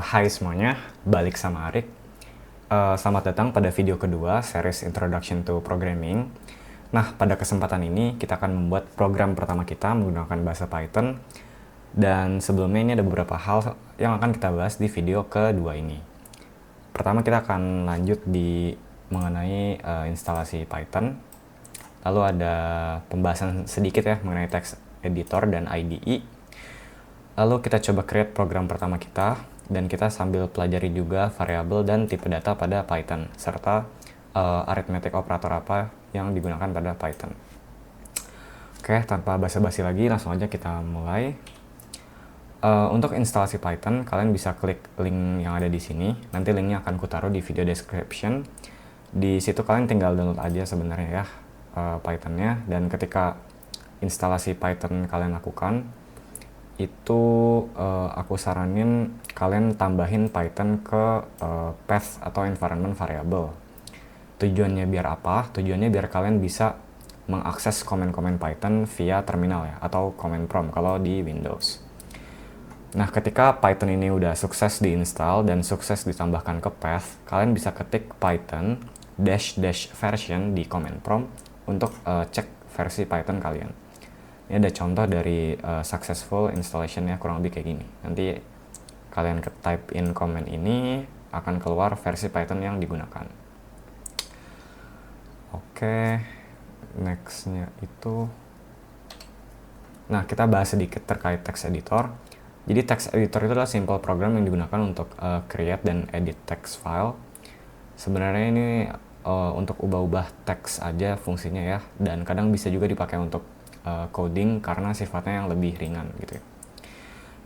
Hai semuanya, balik sama Arik. Selamat datang pada video kedua series Introduction to Programming. Nah, pada kesempatan ini kita akan membuat program pertama kita menggunakan bahasa Python. Dan sebelumnya ini ada beberapa hal yang akan kita bahas di video kedua ini. Pertama kita akan lanjut di mengenai instalasi Python. Lalu ada pembahasan sedikit ya mengenai text editor dan IDE. Lalu kita coba create program pertama kita, dan kita sambil pelajari juga variabel dan tipe data pada Python, serta arithmetic operator apa yang digunakan pada Python. Oke, tanpa basa-basi lagi, langsung aja kita mulai. Untuk instalasi Python, kalian bisa klik link yang ada di sini. Nanti linknya akan kutaruh di video description. Di situ kalian tinggal download aja sebenarnya ya Pythonnya, dan ketika instalasi Python kalian lakukan, itu aku saranin kalian tambahin Python ke path atau environment variable. Tujuannya biar apa? Tujuannya biar kalian bisa mengakses komen-komen Python via terminal ya, atau command prompt kalau di Windows. Nah, ketika Python ini udah sukses diinstal dan sukses ditambahkan ke path, kalian bisa ketik Python -- version di command prompt untuk cek versi Python kalian. Ini ada contoh dari successful installation ya, kurang lebih kayak gini. Nanti kalian type in comment ini, akan keluar versi Python yang digunakan. Oke, nextnya itu, nah kita bahas sedikit terkait text editor. Jadi text editor itu adalah simple program yang digunakan untuk create dan edit text file. Sebenarnya ini untuk ubah-ubah teks aja fungsinya ya, dan kadang bisa juga dipakai untuk coding karena sifatnya yang lebih ringan gitu ya.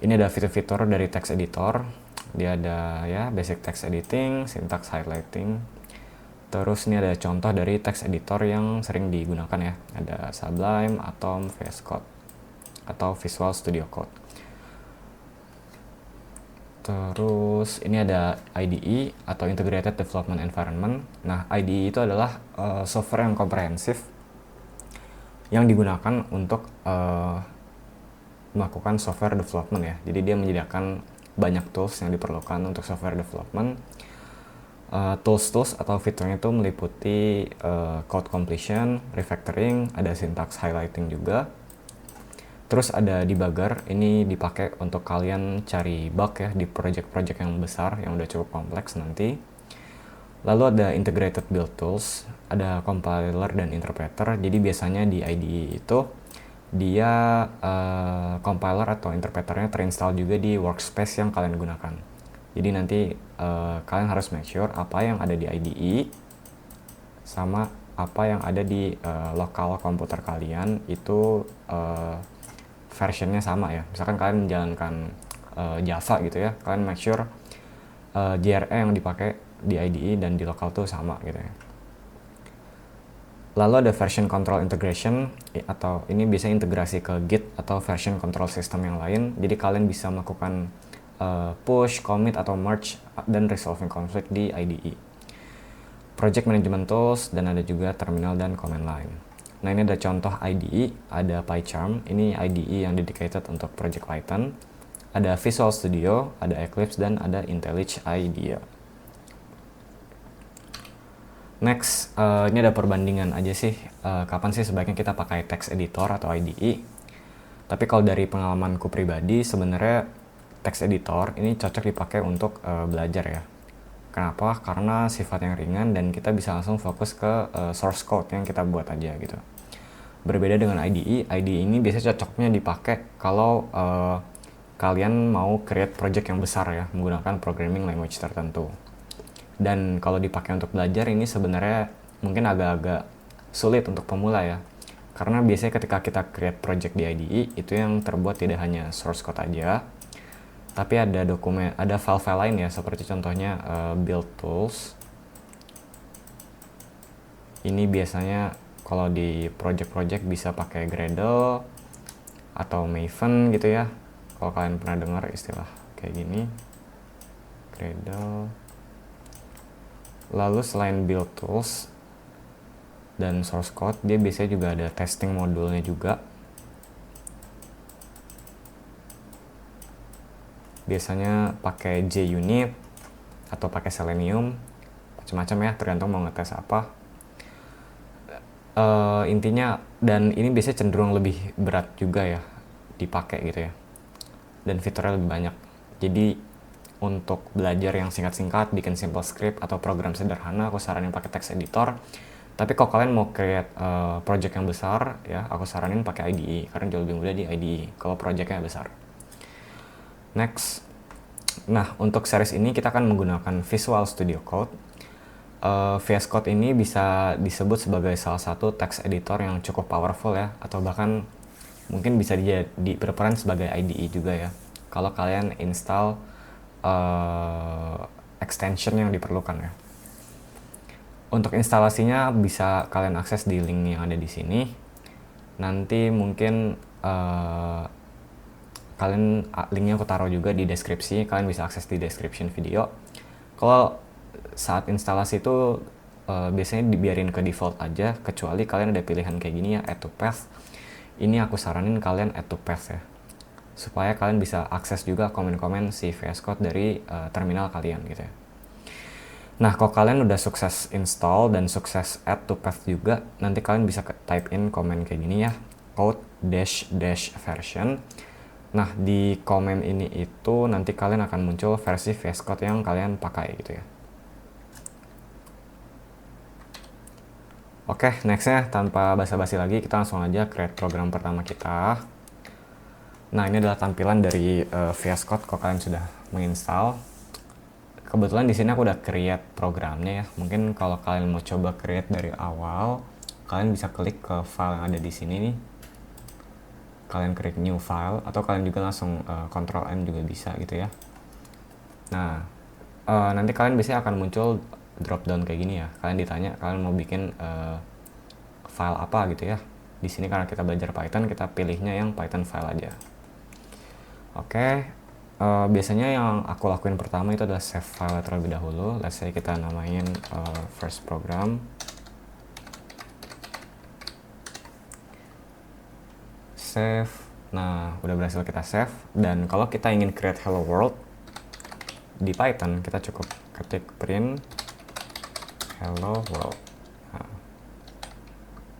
Ini ada fitur-fitur dari text editor. Dia ada ya basic text editing, syntax highlighting. Terus ini ada contoh dari text editor yang sering digunakan ya. Ada Sublime, Atom, VS Code atau Visual Studio Code. Terus ini ada IDE atau Integrated Development Environment. Nah, IDE itu adalah software yang komprehensif yang digunakan untuk melakukan software development ya. Jadi dia menyediakan banyak tools yang diperlukan untuk software development. Tools atau fiturnya itu meliputi code completion, refactoring, ada syntax highlighting juga. Terus ada debugger, ini dipakai untuk kalian cari bug ya di project-project yang besar yang udah cukup kompleks nanti. Lalu ada integrated build tools, ada compiler dan interpreter. Jadi biasanya di IDE itu dia compiler atau interpreternya terinstall juga di workspace yang kalian gunakan. Jadi nanti kalian harus make sure apa yang ada di IDE sama apa yang ada di lokal komputer kalian itu versionnya sama ya. Misalkan kalian menjalankan Java gitu ya, kalian make sure JRE yang dipakai di IDE dan di lokal tuh sama gitu ya. Lalu ada version control integration, atau ini biasanya integrasi ke Git atau version control system yang lain. Jadi kalian bisa melakukan push, commit, atau merge dan resolving conflict di IDE. Project management tools, dan ada juga terminal dan command line. Nah, ini ada contoh IDE, ada PyCharm, ini IDE yang dedicated untuk project Python. Ada Visual Studio, ada Eclipse, dan ada IntelliJ IDEA. Next, ini ada perbandingan aja sih, kapan sih sebaiknya kita pakai text editor atau IDE. Tapi kalau dari pengalamanku pribadi, sebenarnya text editor ini cocok dipakai untuk belajar ya. Kenapa? Karena sifatnya ringan dan kita bisa langsung fokus ke source code yang kita buat aja gitu. Berbeda dengan IDE ini biasanya cocoknya dipakai kalau kalian mau create project yang besar ya, menggunakan programming language tertentu. Dan kalau dipakai untuk belajar ini sebenarnya mungkin agak-agak sulit untuk pemula ya. Karena biasanya ketika kita create project di IDE, itu yang terbuat tidak hanya source code aja, tapi ada dokumen, ada file-file lain ya, seperti contohnya build tools. Ini biasanya kalau di project-project bisa pakai Gradle atau Maven gitu ya. Kalau kalian pernah dengar istilah kayak gini, Gradle. Lalu selain build tools dan source code, dia biasanya juga ada testing modulnya juga. Biasanya pakai JUnit atau pakai Selenium, macam-macam ya, tergantung mau ngetes apa. Intinya, dan ini biasanya cenderung lebih berat juga ya dipakai gitu ya, dan fiturnya lebih banyak. Jadi untuk belajar yang singkat-singkat, bikin simple script atau program sederhana, aku saranin pakai text editor. Tapi kalau kalian mau create project yang besar ya, aku saranin pakai IDE karena jauh lebih mudah di IDE kalau projectnya besar. Next, nah untuk series ini kita akan menggunakan Visual Studio Code. VS Code ini bisa disebut sebagai salah satu text editor yang cukup powerful ya, atau bahkan mungkin bisa berperan sebagai IDE juga ya, kalau kalian install extension yang diperlukan ya. Untuk instalasinya bisa kalian akses di link yang ada di sini. Nanti mungkin linknya aku taruh juga di deskripsi, kalian bisa akses di description video. Kalau saat instalasi itu biasanya dibiarin ke default aja, kecuali kalian ada pilihan kayak gini ya, add to path. Ini aku saranin kalian add to path ya, supaya kalian bisa akses juga komen-komen si VS Code dari terminal kalian gitu ya. Nah, kalau kalian udah sukses install dan sukses add to path juga, nanti kalian bisa type in komen kayak gini ya, code -- version. Nah, di komen ini itu nanti kalian akan muncul versi VS Code yang kalian pakai gitu ya. Oke, nextnya tanpa basa-basi lagi, kita langsung aja create program pertama kita. Nah, ini adalah tampilan dari VS Code kalau kalian sudah menginstal. Kebetulan di sini aku udah create programnya ya. Mungkin kalau kalian mau coba create dari awal, kalian bisa klik ke file yang ada di sini nih. Kalian create new file, atau kalian juga langsung Ctrl N juga bisa gitu ya. Nah, nanti kalian biasanya akan muncul drop down kayak gini ya. Kalian ditanya kalian mau bikin file apa gitu ya. Di sini karena kita belajar Python, kita pilihnya yang Python file aja. Oke, biasanya yang aku lakuin pertama itu adalah save file terlebih dahulu. Let's say kita namain first program. Save. Nah, udah berhasil kita save. Dan kalau kita ingin create hello world di Python, kita cukup ketik print hello world. Nah,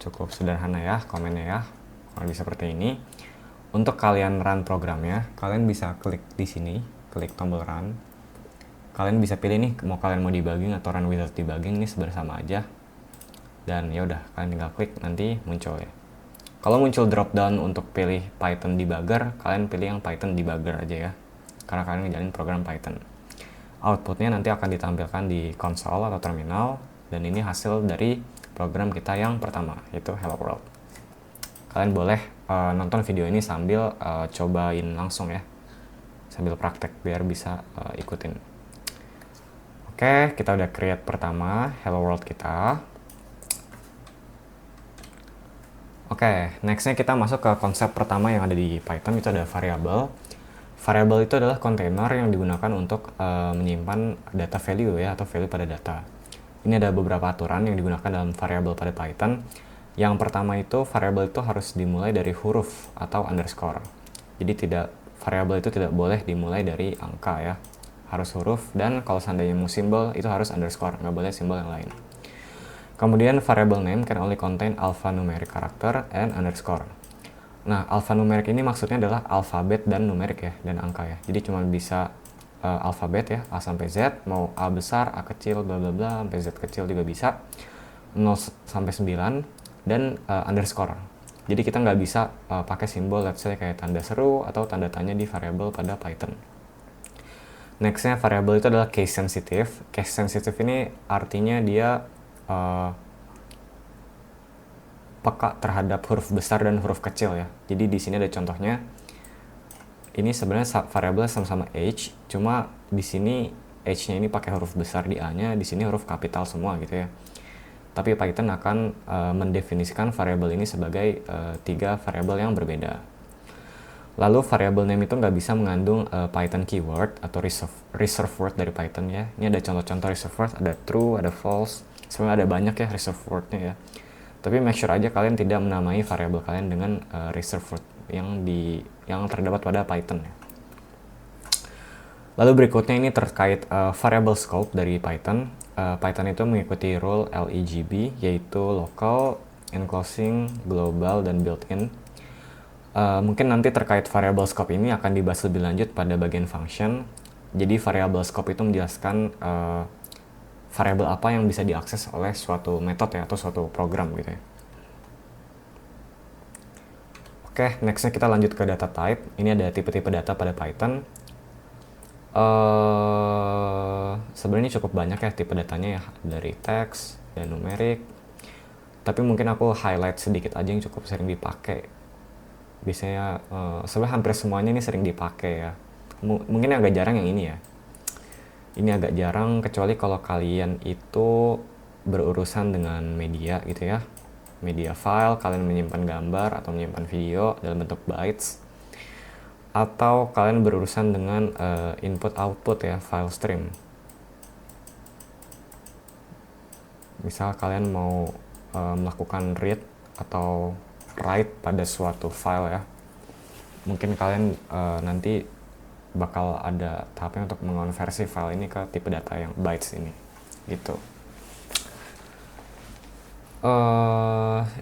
cukup sederhana ya komennya ya, kurang lebih seperti ini. Untuk kalian run programnya, kalian bisa klik di sini, klik tombol run. Kalian bisa pilih nih, kalian mau debugging atau run without debugging, ini sebenarnya sama aja. Dan ya udah, kalian tinggal klik, nanti muncul ya. Kalau muncul drop down untuk pilih Python debugger, kalian pilih yang Python debugger aja ya, karena kalian ngejalanin program Python. Outputnya nanti akan ditampilkan di konsol atau terminal, dan ini hasil dari program kita yang pertama, yaitu hello world. Kalian boleh nonton video ini sambil cobain langsung ya, sambil praktek biar bisa ikutin. Oke, kita udah create pertama hello world kita. Oke, nextnya kita masuk ke konsep pertama yang ada di Python, itu ada variable. Variable itu adalah kontainer yang digunakan untuk menyimpan data value ya, atau value pada data. Ini ada beberapa aturan yang digunakan dalam variable pada Python. Yang pertama itu, variable itu harus dimulai dari huruf atau underscore. Jadi variable itu tidak boleh dimulai dari angka ya, harus huruf, dan kalau seandainya mau simbol itu harus underscore, nggak boleh simbol yang lain. Kemudian variable name can only contain alphanumeric character and underscore. Nah, alphanumeric ini maksudnya adalah alfabet dan numerik ya, dan angka ya. Jadi cuma bisa alfabet ya, A sampai Z, mau A besar, A kecil, bla bla bla, sampai Z kecil juga bisa, 0 sampai 9, dan underscore. Jadi kita nggak bisa pakai simbol, let's say kayak tanda seru atau tanda tanya di variable pada Python. Nextnya variable itu adalah case sensitive. Case sensitive ini artinya dia peka terhadap huruf besar dan huruf kecil ya. Jadi di sini ada contohnya. Ini sebenarnya variabel sama-sama age, cuma di sini age-nya ini pakai huruf besar di A-nya, di sini huruf kapital semua gitu ya. Tapi Python akan mendefinisikan variabel ini sebagai 3 variabel yang berbeda. Lalu variabel name itu nggak bisa mengandung Python keyword atau reserve word dari Python ya. Ini ada contoh-contoh reserve word, ada true, ada false. Sebenarnya ada banyak ya reserve word-nya ya. Tapi make sure aja kalian tidak menamai variabel kalian dengan reserve word yang terdapat pada Python ya. Lalu berikutnya ini terkait variable scope dari Python. Python itu mengikuti rule LEGB, yaitu local, enclosing, global, dan built-in. Mungkin nanti terkait variable scope ini akan dibahas lebih lanjut pada bagian function. Jadi variable scope itu menjelaskan variabel apa yang bisa diakses oleh suatu metode ya, atau suatu program gitu ya. Oke, nextnya kita lanjut ke data type. Ini ada tipe-tipe data pada Python. Sebenarnya cukup banyak ya tipe datanya ya, dari teks dan numerik. Tapi mungkin aku highlight sedikit aja yang cukup sering dipakai. Biasanya sebenarnya hampir semuanya ini sering dipakai ya. Mungkin agak jarang yang ini ya. Ini agak jarang kecuali kalau kalian itu berurusan dengan media gitu ya. Media file, kalian menyimpan gambar atau menyimpan video dalam bentuk bytes. Atau kalian berurusan dengan input-output ya, file stream. Misal kalian mau melakukan read atau write pada suatu file ya. Mungkin kalian nanti bakal ada tahapnya untuk mengonversi file ini ke tipe data yang bytes ini gitu.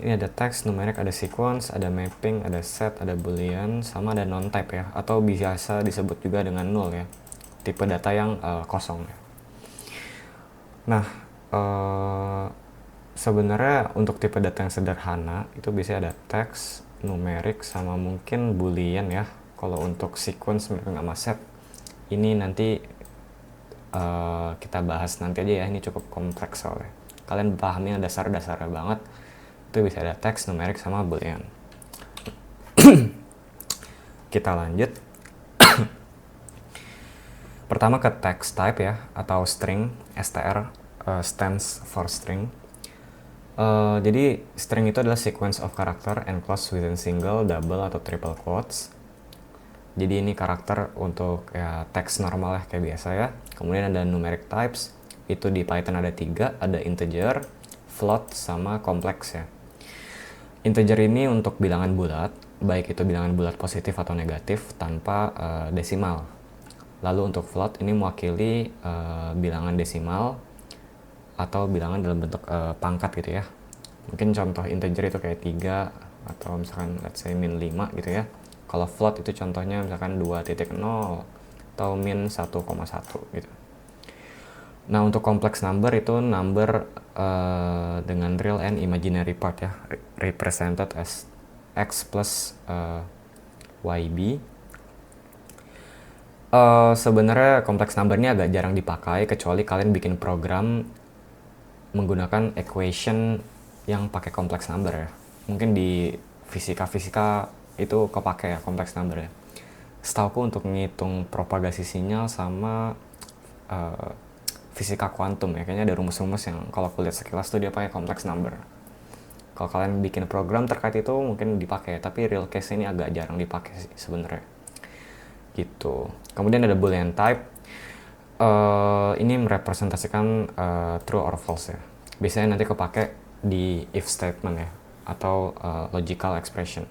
Ini ada teks, numerik, ada sequence, ada mapping, ada set, ada boolean, sama ada non-type ya, atau biasa disebut juga dengan null ya, tipe data yang kosong ya. Nah, sebenarnya untuk tipe data yang sederhana itu bisa ada teks, numerik, sama mungkin boolean ya. Kalau untuk sequence, mapping, sama set ini nanti kita bahas nanti aja ya, ini cukup kompleks soalnya. Kalian pahami yang dasar-dasarnya banget, itu bisa ada teks, numerik, sama boolean. Kita lanjut. Pertama ke text type ya, atau string, str, stands for string. Jadi string itu adalah sequence of character enclosed within single, double, atau triple quotes. Jadi ini karakter untuk ya teks normal ya, kayak biasa ya. Kemudian ada numeric types, itu di Python ada 3, ada integer, float, sama complex ya. Integer ini untuk bilangan bulat, baik itu bilangan bulat positif atau negatif tanpa desimal. Lalu untuk float ini mewakili bilangan desimal atau bilangan dalam bentuk pangkat gitu ya. Mungkin contoh integer itu kayak 3 atau misalkan let's say min 5 gitu ya. Kalau float itu contohnya misalkan 2.0 atau min 1,1 gitu. Nah untuk complex number itu number dengan real and imaginary part ya, represented as x plus yb. Sebenarnya complex number ini agak jarang dipakai kecuali kalian bikin program menggunakan equation yang pakai complex number ya. Mungkin di fisika-fisika itu kepake ya complex number ya. Setauku untuk ngitung propagasi sinyal sama fisika kuantum ya, kayaknya ada rumus-rumus yang kalau aku lihat sekilas tuh dia pakai complex number. Kalau kalian bikin program terkait itu mungkin dipakai, tapi real case ini agak jarang dipakai sih sebenarnya. Gitu. Kemudian ada boolean type. Ini merepresentasikan true or false ya. Biasanya nanti kepake di if statement ya, atau logical expression.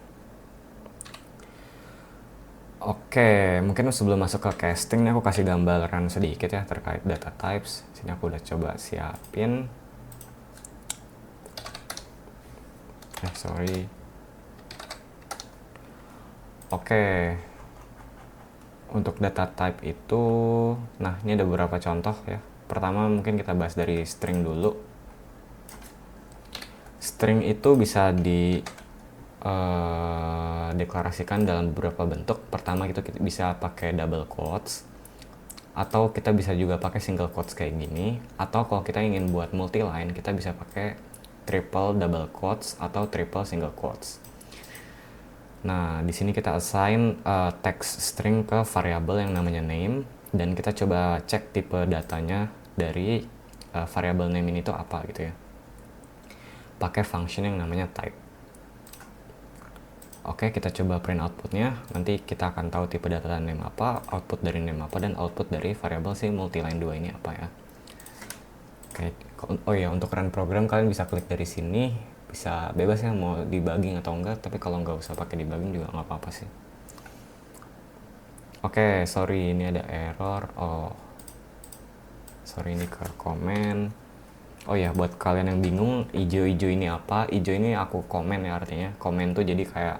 Oke, mungkin sebelum masuk ke casting nih aku kasih gambaran sedikit ya terkait data types. Sini aku udah coba siapin. Sorry. Oke. Untuk data type itu, nah ini ada beberapa contoh ya. Pertama mungkin kita bahas dari string dulu. String itu bisa deklarasikan dalam beberapa bentuk. Pertama itu kita bisa pakai double quotes, atau kita bisa juga pakai single quotes kayak gini, atau kalau kita ingin buat multi line kita bisa pakai triple double quotes atau triple single quotes. Nah di sini kita assign text string ke variabel yang namanya name, dan kita coba cek tipe datanya dari variabel name ini tuh apa gitu ya, pakai function yang namanya type. Oke, kita coba print outputnya. Nanti kita akan tahu tipe data name apa, output dari name apa, dan output dari variabel si multiline 2 ini apa ya. Oke, oh ya, untuk run program kalian bisa klik dari sini, bisa bebas ya mau debugging atau enggak, tapi kalau nggak usah pakai debugging juga nggak apa-apa sih. Oke, sorry ini ada error. Oh, sorry ini ke komen. Oh ya, buat kalian yang bingung ijo-ijo ini apa, ijo ini aku komen ya, artinya komen tuh jadi kayak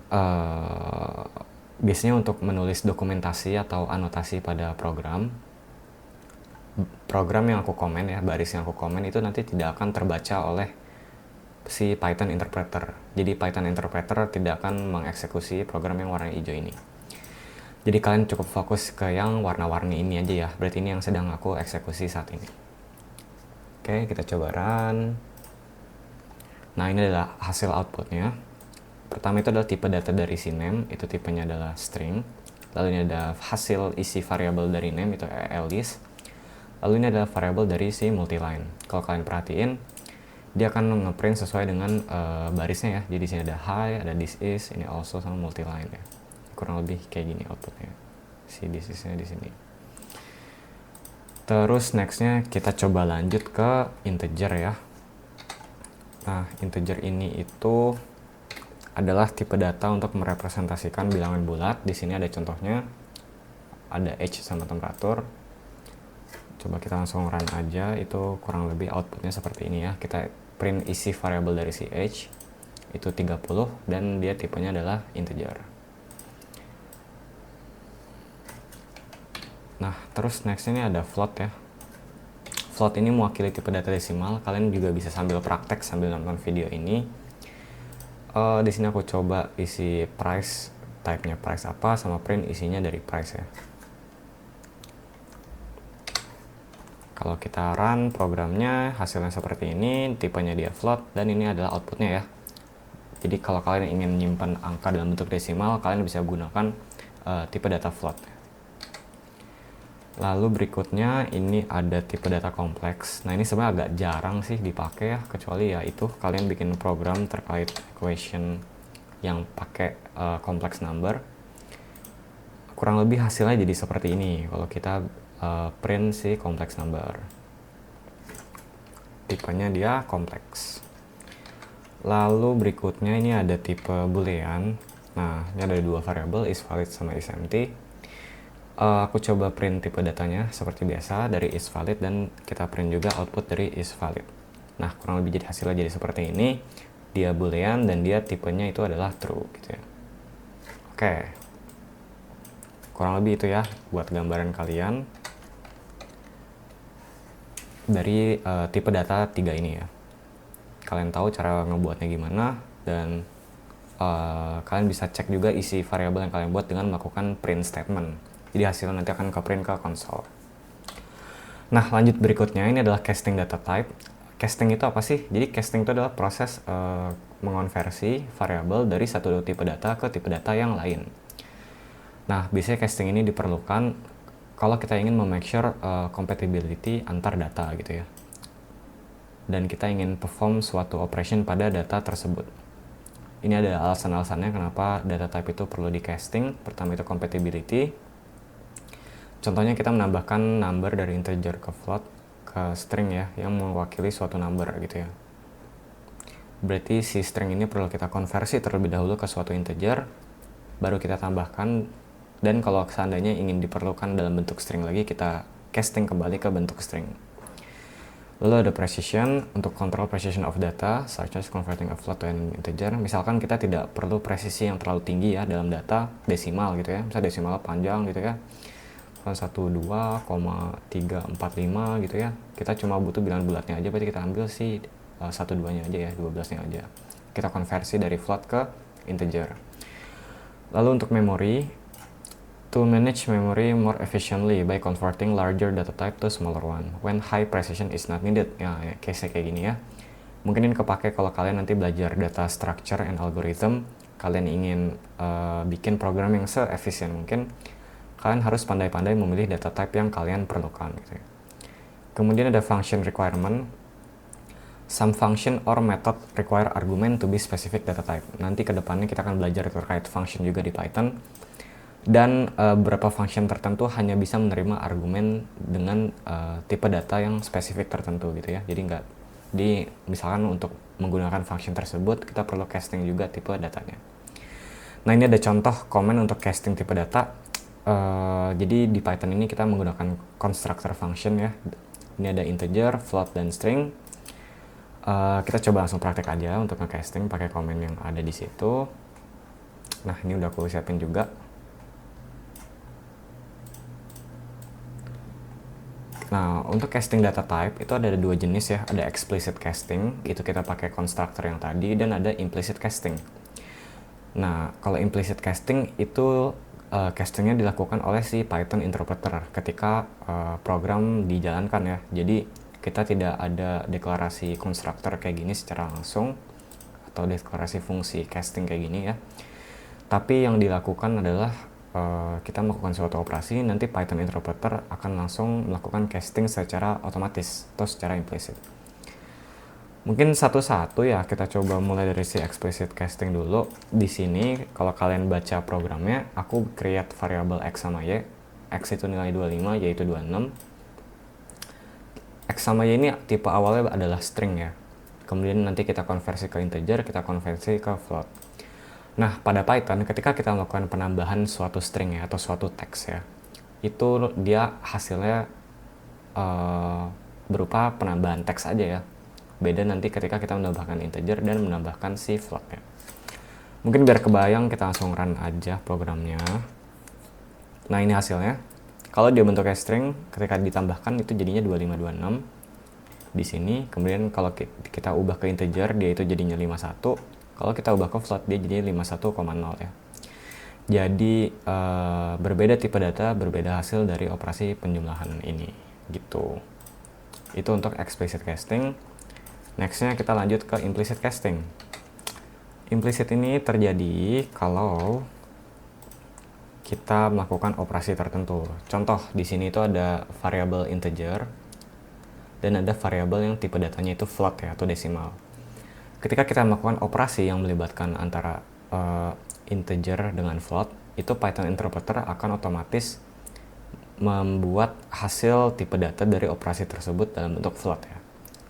uh, biasanya untuk menulis dokumentasi atau anotasi pada program yang aku komen ya, baris yang aku komen itu nanti tidak akan terbaca oleh si Python interpreter. Jadi Python interpreter tidak akan mengeksekusi program yang warna hijau ini. Jadi kalian cukup fokus ke yang warna-warni ini aja ya. Berarti ini yang sedang aku eksekusi saat ini. Oke, kita coba run. Nah, ini adalah hasil outputnya. Pertama itu adalah tipe data dari si name, itu tipenya adalah string. Lalu ini ada hasil isi variabel dari name, itu list. Lalu ini adalah variabel dari si multiline. Kalau kalian perhatiin, dia akan ngeprint sesuai dengan barisnya ya. Jadi di sini ada hi, ada this is, ini also sama multiline ya. Kurang lebih kayak gini outputnya. Si this is-nya di sini. Terus nextnya kita coba lanjut ke integer ya. Nah, integer ini itu adalah tipe data untuk merepresentasikan bilangan bulat. Di sini ada contohnya, ada age sama temperatur. Coba kita langsung run aja, itu kurang lebih outputnya seperti ini ya. Kita print isi variabel dari si age, itu 30, dan dia tipenya adalah integer. Nah, terus next ini ada float ya. Float ini mewakili tipe data desimal. Kalian juga bisa sambil praktek sambil nonton video ini. Di sini aku coba isi price, type-nya price apa, sama print isinya dari price ya. Kalau kita run programnya, hasilnya seperti ini, tipenya dia float, dan ini adalah outputnya ya. Jadi kalau kalian ingin menyimpan angka dalam bentuk desimal, kalian bisa gunakan tipe data float. Lalu berikutnya ini ada tipe data kompleks. Nah, ini sebenarnya agak jarang sih dipakai ya, kecuali ya itu kalian bikin program terkait equation yang pakai complex number. Kurang lebih hasilnya jadi seperti ini kalau kita print si complex number. Tipenya dia kompleks. Lalu berikutnya ini ada tipe boolean. Nah, ini ada dua variabel, is valid sama is empty. Aku coba print tipe datanya seperti biasa dari is valid, dan kita print juga output dari is valid. Nah, kurang lebih jadi hasilnya jadi seperti ini. Dia boolean dan dia tipenya itu adalah true gitu ya. Oke. Kurang lebih itu ya buat gambaran kalian dari tipe data 3 ini ya. Kalian tahu cara ngebuatnya gimana, dan kalian bisa cek juga isi variabel yang kalian buat dengan melakukan print statement. Jadi hasilnya nanti akan ke print ke konsol. Nah, lanjut berikutnya ini adalah casting data type. Casting itu apa sih? Jadi casting itu adalah proses mengonversi variabel dari satu tipe data ke tipe data yang lain. Nah, biasanya casting ini diperlukan kalau kita ingin memake sure compatibility antar data gitu ya. Dan kita ingin perform suatu operation pada data tersebut. Ini ada alasan-alasannya kenapa data type itu perlu di casting. Pertama itu compatibility. Contohnya kita menambahkan number dari integer ke float ke string ya, yang mewakili suatu number gitu ya. Berarti si string ini perlu kita konversi terlebih dahulu ke suatu integer, baru kita tambahkan, dan kalau seandainya ingin diperlukan dalam bentuk string lagi, kita casting kembali ke bentuk string. Lalu ada precision, untuk control precision of data, such as converting a float to an integer. Misalkan kita tidak perlu presisi yang terlalu tinggi ya dalam data desimal gitu ya, misalnya desimalnya panjang gitu ya, 12,345 gitu ya. Kita cuma butuh bilangan bulatnya aja, berarti kita ambil si 12-nya aja ya, 12-nya aja. Kita konversi dari float ke integer. Lalu untuk memory, to manage memory more efficiently by converting larger data type to smaller one when high precision is not needed. Ya, case-nya kayak gini ya. Mungkin ini kepake kalau kalian nanti belajar data structure and algorithm, kalian ingin bikin program yang se-efisien mungkin, kalian harus pandai-pandai memilih data type yang kalian perlukan gitu ya. Kemudian ada function requirement. Some function or method require argument to be specific data type. Nanti ke depannya kita akan belajar terkait function juga di Python. Dan beberapa function tertentu hanya bisa menerima argumen dengan tipe data yang spesifik tertentu gitu ya. Jadi misalkan untuk menggunakan function tersebut kita perlu casting juga tipe datanya. Nah, ini ada contoh komen untuk casting tipe data. Jadi di Python ini kita menggunakan constructor function ya. Ini ada integer, float, dan string. Kita coba langsung praktek aja untuk nge-casting pakai komen yang ada di situ. Nah, ini udah aku siapin juga. Nah, untuk casting data type itu ada dua jenis ya. Ada explicit casting, itu kita pakai constructor yang tadi, dan ada implicit casting. Nah, kalau implicit casting itu castingnya dilakukan oleh si Python interpreter ketika program dijalankan ya. Jadi kita tidak ada deklarasi constructor kayak gini secara langsung atau deklarasi fungsi casting kayak gini ya. Tapi yang dilakukan adalah kita melakukan suatu operasi, nanti Python interpreter akan langsung melakukan casting secara otomatis atau secara implisit. Mungkin satu-satu ya, kita coba mulai dari si explicit casting dulu. Di sini kalau kalian baca programnya, aku create variable x sama y. X itu nilai 25, y itu 26. X sama y ini tipe awalnya adalah string ya. Kemudian nanti kita konversi ke integer, kita konversi ke float. Nah, pada Python ketika kita melakukan penambahan suatu string ya, atau suatu teks ya, itu dia hasilnya berupa penambahan teks aja ya. Beda nanti ketika kita menambahkan integer dan menambahkan si floatnya. Mungkin biar kebayang, kita langsung run aja programnya. Nah, ini hasilnya. Kalau dia bentuknya string, ketika ditambahkan itu jadinya 2526 di sini. Kemudian kalau kita ubah ke integer, dia itu jadinya 51. Kalau kita ubah ke float, dia jadinya 51,0 ya. Jadi berbeda tipe data, berbeda hasil dari operasi penjumlahan ini gitu. Itu untuk explicit casting. Nextnya kita lanjut ke implicit casting. Implicit ini terjadi kalau kita melakukan operasi tertentu. Contoh di sini itu ada variabel integer dan ada variabel yang tipe datanya itu float ya, atau desimal. Ketika kita melakukan operasi yang melibatkan antara integer dengan float, itu Python interpreter akan otomatis membuat hasil tipe data dari operasi tersebut dalam bentuk float ya.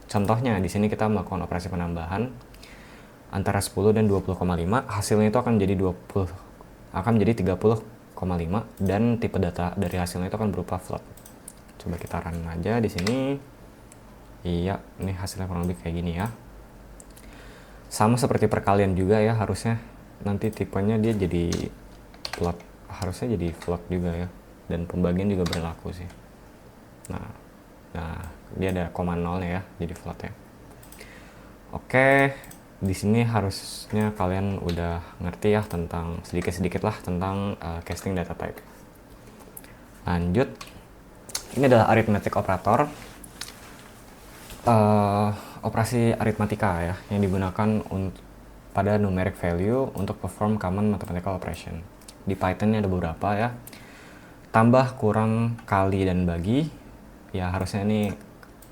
Contohnya di sini kita melakukan operasi penambahan antara 10 dan 20,5, hasilnya itu akan menjadi 30,5 dan tipe data dari hasilnya itu akan berupa float. Coba kita run aja di sini. Iya, ini hasilnya kurang lebih kayak gini ya. Sama seperti perkalian juga ya, harusnya nanti tipenya dia jadi float, harusnya jadi float juga ya, dan pembagian juga berlaku sih. Nah dia ada koma nolnya ya, jadi float ya. Oke, di sini harusnya kalian udah ngerti ya tentang sedikit-sedikit lah tentang casting data type. Lanjut, ini adalah arithmetic operator. Operasi aritmatika ya, yang digunakan pada numeric value untuk perform common mathematical operation. Di Python ini ada beberapa ya. Tambah, kurang, kali, dan bagi. Ya harusnya ini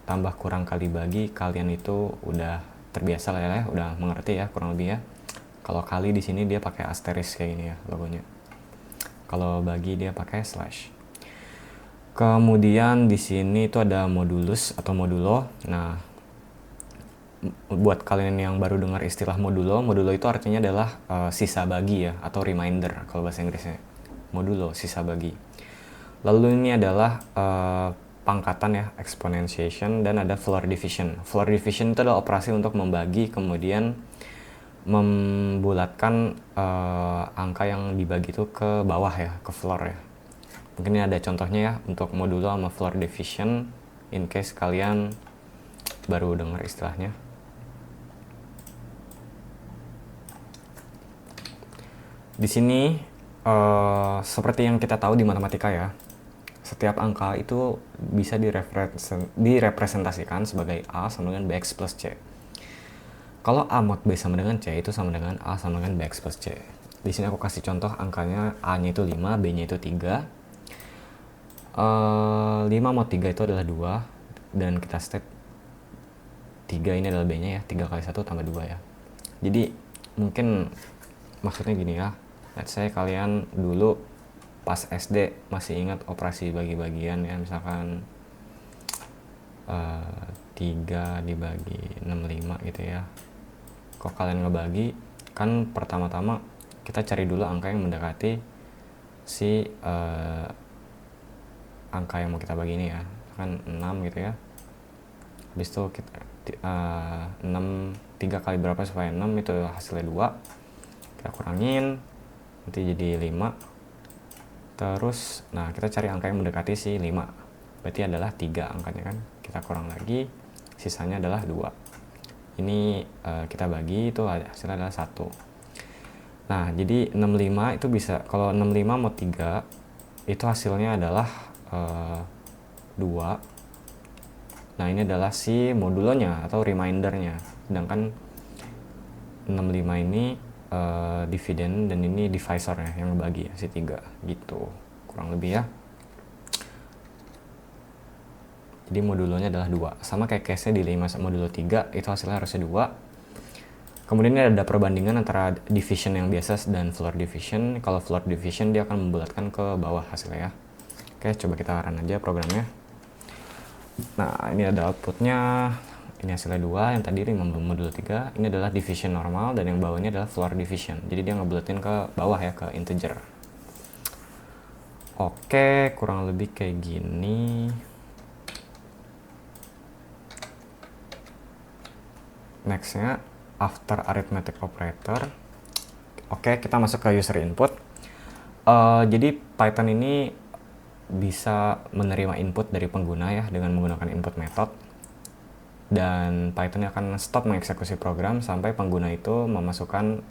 tambah, kurang, kali, bagi, kalian itu udah terbiasa lah ya, udah mengerti ya kurang lebih ya. Kalau kali di sini dia pakai asterisk kayak gini ya logonya. Kalau bagi dia pakai slash. Kemudian di sini itu ada modulus atau modulo. Nah, buat kalian yang baru dengar istilah modulo itu artinya adalah sisa bagi ya, atau reminder kalau bahasa Inggrisnya. Modulo, sisa bagi. Lalu ini adalah pangkatan ya, exponentiation, dan ada floor division. Floor division itu adalah operasi untuk membagi, kemudian membulatkan angka yang dibagi itu ke bawah ya, ke floor ya. Mungkin ini ada contohnya ya untuk modulo sama floor division, in case kalian baru dengar istilahnya. Di sini seperti yang kita tahu di matematika ya, setiap angka itu bisa direpresentasikan sebagai A sama dengan Bx plus C. Kalau A mod B sama dengan C itu sama dengan A sama dengan Bx plus C. Di sini aku kasih contoh angkanya, A-nya itu 5, B-nya itu 3. 5 mod 3 itu adalah 2, dan kita state 3 ini adalah B-nya ya, 3 kali 1 tambah 2 ya. Jadi mungkin maksudnya gini ya, let's say kalian dulu pas SD masih ingat operasi bagi-bagian ya, misalkan 3 dibagi 65 gitu ya. Kok kalian ngebagi, kan pertama-tama kita cari dulu angka yang mendekati si angka yang mau kita bagi ini ya, kan 6 gitu ya. Habis itu kita 6, 3 kali berapa supaya 6, itu hasilnya 2. Kita kurangin, nanti jadi 5. Terus, nah kita cari angka yang mendekati si 5. Berarti adalah 3 angkanya kan. Kita kurang lagi, sisanya adalah 2. Ini kita bagi, itu hasilnya adalah 1. Nah, jadi 65 itu bisa, kalau 65 mau 3, itu hasilnya adalah 2. Nah, ini adalah si modulonya atau remindernya. Sedangkan 65 ini dividen dan ini divisornya yang ngebagi ya, si 3 gitu. Kurang lebih ya. Jadi modulonya adalah 2. Sama kayak case-nya di 5 modulo 3, itu hasilnya harusnya 2. Kemudian ini ada perbandingan antara division yang biasa dan floor division. Kalau floor division dia akan membulatkan ke bawah hasilnya ya. Oke, coba kita run aja programnya. Nah, ini ada outputnya. Ini hasilnya 2, yang tadi 5 modulo 3. Ini adalah division normal dan yang bawahnya adalah floor division. Jadi dia ngebulatin ke bawah ya, ke integer. Oke, kurang lebih kayak gini. Nextnya after arithmetic operator. Oke, kita masuk ke user input. Jadi Python ini bisa menerima input dari pengguna ya dengan menggunakan input method, dan Python akan stop mengeksekusi program sampai pengguna itu memasukkan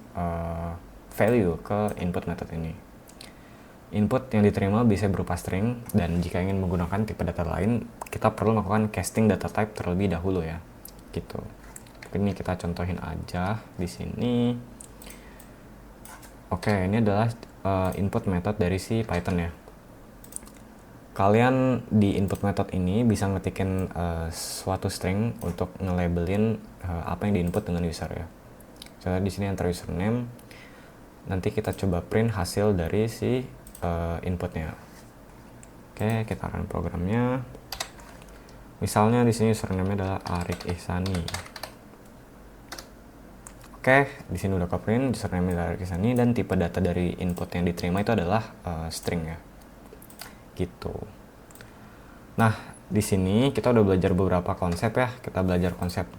value ke input method ini. Input yang diterima bisa berupa string, dan jika ingin menggunakan tipe data lain, kita perlu melakukan casting data type terlebih dahulu ya, gitu. Ini kita contohin aja di sini. Oke, ini adalah input method dari si Python ya. Kalian di input method ini bisa ngetikin suatu string untuk nge-labelin apa yang diinput dengan user ya. Contohnya di sini enter username. Nanti kita coba print hasil dari si inputnya. Oke, kita run programnya. Misalnya di sini username-nya adalah Arik Ihsani. Oke, di sini udah ke-print username dari Ihsani, dan tipe data dari input yang diterima itu adalah string ya. Gitu. Nah, di sini kita udah belajar beberapa konsep ya. Kita belajar konsep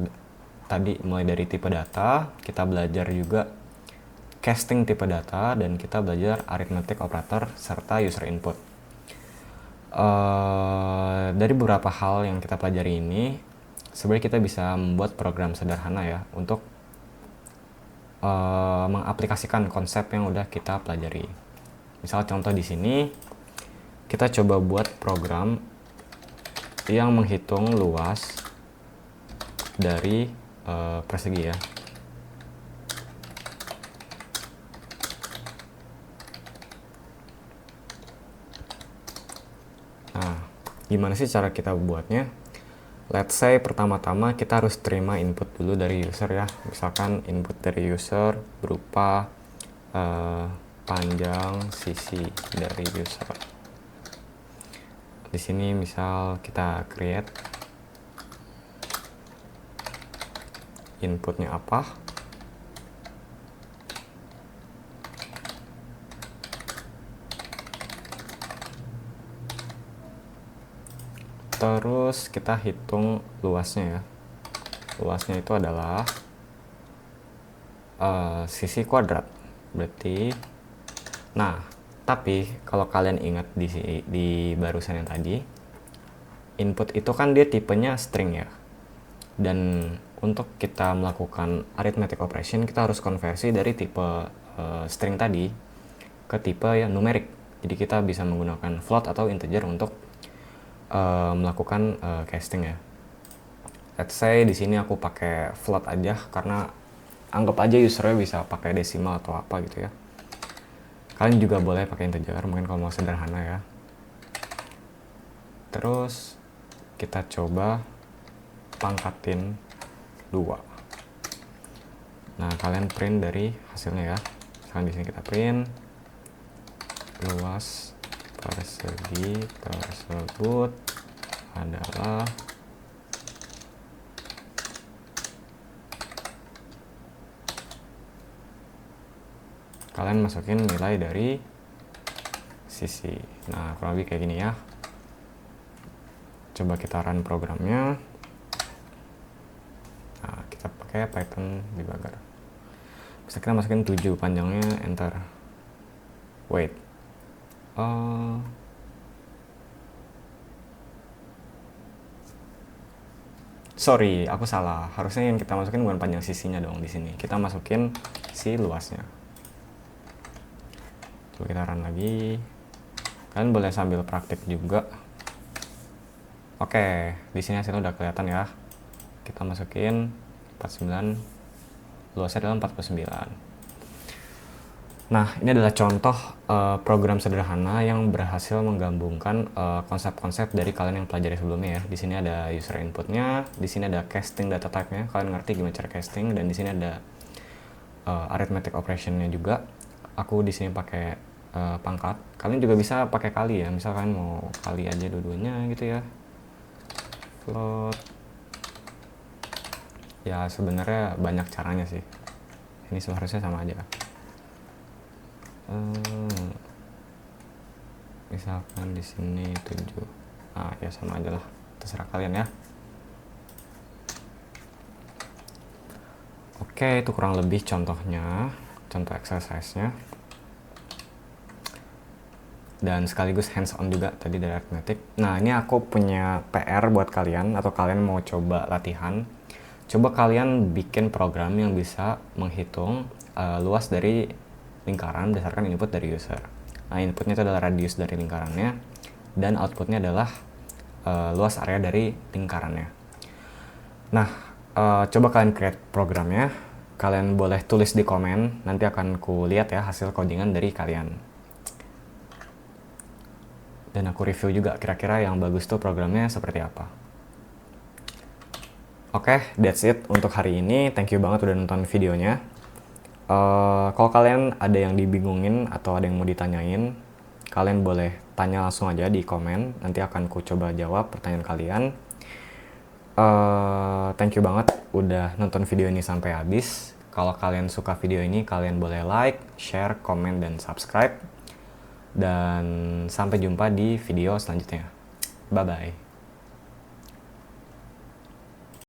tadi mulai dari tipe data, kita belajar juga casting tipe data, dan kita belajar arithmetic operator serta user input. Dari beberapa hal yang kita pelajari ini, sebenarnya kita bisa membuat program sederhana ya untuk mengaplikasikan konsep yang udah kita pelajari. Misal contoh di sini kita coba buat program yang menghitung luas dari persegi ya. Nah, gimana sih cara kita buatnya? Let's say pertama-tama kita harus terima input dulu dari user ya. Misalkan input dari user berupa panjang sisi dari user. Di sini misal kita create inputnya apa. Terus kita hitung luasnya ya. Luasnya itu adalah sisi kuadrat. Berarti, nah, tapi kalau kalian ingat di barusan yang tadi, input itu kan dia tipenya string ya. Dan untuk kita melakukan arithmetic operation, kita harus konversi dari tipe string tadi ke tipe yang numerik. Jadi kita bisa menggunakan float atau integer untuk melakukan casting ya. Let's say di sini aku pakai float aja karena anggap aja usernya bisa pakai desimal atau apa gitu ya. Kalian juga boleh pakai integer mungkin kalau mau sederhana ya. Terus kita coba pangkatin 2. Nah, kalian print dari hasilnya ya. Sekarang di sini kita print luas persegi tersebut adalah kalian masukin nilai dari sisi. Nah, kurang lebih kayak gini ya. Coba kita run programnya. Nah, kita pakai Python debugger. Bisa kita masukin 7 panjangnya, enter. Wait. Sorry, aku salah. Harusnya yang kita masukin bukan panjang sisinya dong di sini. Kita masukin si luasnya. Coba kita run lagi. Kalian boleh sambil praktik juga. Oke, di sini hasilnya udah kelihatan ya. Kita masukin 49, luasnya adalah 49. Nah, ini adalah contoh program sederhana yang berhasil menggabungkan konsep-konsep dari kalian yang pelajari sebelumnya ya. Di sini ada user inputnya, di sini ada casting data type-nya. Kalian ngerti gimana cara casting, dan di sini ada arithmetic operation-nya juga. Aku di sini pakai pangkat. Kalian juga bisa pakai kali ya. Misal kalian mau kali aja dua-duanya gitu ya. Float. Ya sebenarnya banyak caranya sih. Ini seharusnya sama aja. Misalkan di sini 7. Nah, ya sama aja lah. Terserah kalian ya. Oke, itu kurang lebih contohnya, contoh exercise-nya. Dan sekaligus hands on juga tadi dari arithmetic. Nah, ini aku punya PR buat kalian, atau kalian mau coba latihan. Coba kalian bikin program yang bisa menghitung luas dari lingkaran berdasarkan input dari user. Nah, inputnya itu adalah radius dari lingkarannya, dan outputnya adalah luas area dari lingkarannya. Nah, coba kalian create programnya. Kalian boleh tulis di komen, nanti akan ku lihat ya hasil codingan dari kalian. Dan aku review juga kira-kira yang bagus tuh programnya seperti apa. Oke, that's it untuk hari ini. Thank you banget udah nonton videonya. Kalau kalian ada yang dibingungin atau ada yang mau ditanyain, kalian boleh tanya langsung aja di komen. Nanti akan ku coba jawab pertanyaan kalian. Thank you banget udah nonton video ini sampai habis. Kalau kalian suka video ini, kalian boleh like, share, komen, dan subscribe. Dan sampai jumpa di video selanjutnya. Bye-bye.